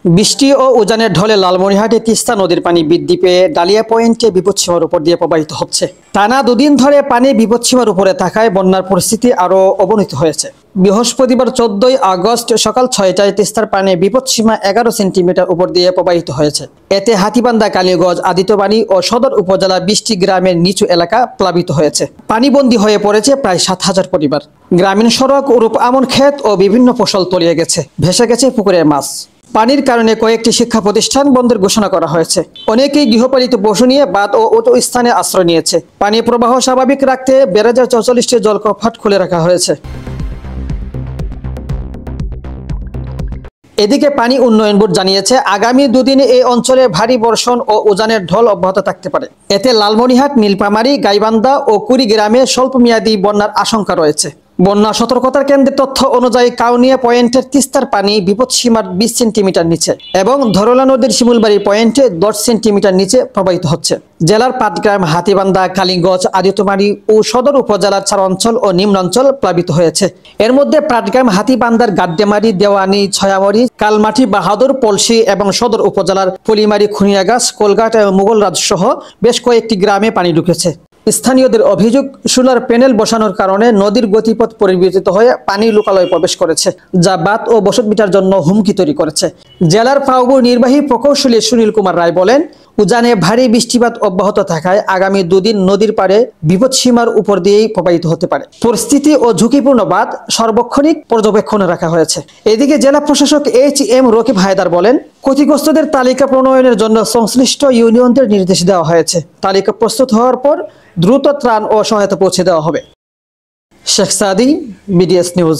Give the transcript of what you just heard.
বৃষ্টি ও উজানের ঢলে লালমনিরহাটে তিস্তা নদীর পানি বৃদ্ধি পেয়ে ডালিয়া পয়েন্টে বিপদসীমার উপর দিয়ে প্রবাহিত হচ্ছে। টানা দুদিন ধরে পানি বিপদসীমার উপরে থাকায় বন্যার পরিস্থিতি আরও অবনতি হয়েছে। বৃহস্পতিবার 14 আগস্ট সকাল 6টায় তিস্তার পানি বিপদসীমা 11 সেন্টিমিটার উপর দিয়ে প্রবাহিত হয়েছে। এতে হাতীবান্ধা, কালীগঞ্জ, আদিত্যবাড়ি ও সদর উপজেলা 20টি গ্রামের নিচু এলাকা প্লাবিত হয়েছে। পানিবন্দী হয়ে পড়েছে প্রায় 7,000 পরিবার। গ্রামীণ সড়ক, উরূপ আমন ক্ষেত ও বিভিন্ন ফসল তলিয়ে গেছে, ভেসে গেছে পুকুরের মাছ। পানির কারণে কয়েকটি শিক্ষা প্রতিষ্ঠান বন্ধের ঘোষণা করা হয়েছে। অনেকেই গৃহপালিত পশু নিয়ে বাঁধ ও উঁচু স্থানে আশ্রয় নিয়েছে। পানি প্রবাহ স্বাভাবিক রাখতে ব্যারেজের 44টি জলকপাট খুলে রাখা হয়েছে। এদিকে পানি উন্নয়ন বোর্ড জানিয়েছে, আগামী দুদিনে এই অঞ্চলে ভারী বর্ষণ ও উজানের ঢল অব্যাহত থাকতে পারে। এতে লালমনিরহাট, নীলফামারী, গাইবান্ধা ও কুড়িগ্রামে স্বল্পমেয়াদী বন্যার আশঙ্কা রয়েছে। বন্যা সতর্কতার কেন্দ্রের তথ্য অনুযায়ী কাউনিয়া পয়েন্টের তিস্তার পানি বিপদসীমার 20 সেন্টিমিটার নিচে এবং ধরলা নদীর শিমুলবাড়ি পয়েন্টে 10 সেন্টিমিটার নিচে প্রবাহিত হচ্ছে। জেলার পাটগ্রাম, হাতীবান্ধা, কালীগঞ্জ, আদিত্যবাড়ি ও সদর উপজেলার 4 অঞ্চল ও নিম্নাঞ্চল প্লাবিত হয়েছে। এর মধ্যে পাটগ্রাম, হাতীবান্ধার গাড্ডেমারি, দেওয়ানি, ছয়ামরি, কালমাটি, বাহাদুর, পলসি এবং সদর উপজেলার পলিমারি, খুনিয়াগাছ, কোলঘাট এবং মুগলরাজ সহ বেশ কয়েকটি গ্রামে পানি ঢুকেছে। স্থানীয়দের অভিযোগ, সোলার প্যানেল বসানোর কারণে নদীর গতিপথ পরিবর্তিত হয়ে পানি লোকালয়ে প্রবেশ করেছে, যা বাঁধ ও বসতভিটার জন্য হুমকি তৈরি করেছে। জেলার পাউবুর নির্বাহী প্রকৌশলী সুনীল কুমার রায় বলেন, উজানে ভারী বৃষ্টিপাত অব্যাহত থাকায় আগামী দুদিন নদীর পাড়ে বিপদসীমার উপর দিয়েই প্রবাহিত হতে পারে। পরিস্থিতি ও ঝুঁকিপূর্ণ বাঁধ সার্বক্ষণিক পর্যবেক্ষণে রাখা হয়েছে। এদিকে জেলা প্রশাসক HM রকিব হায়দার বলেন, ক্ষতিগ্রস্তদের তালিকা প্রণয়নের জন্য সংশ্লিষ্ট ইউনিয়নদের নির্দেশ দেওয়া হয়েছে। তালিকা প্রস্তুত হওয়ার পর দ্রুত ত্রাণ ও সহায়তা পৌঁছে দেওয়া হবে। শেখ সাদি, BDS নিউজ।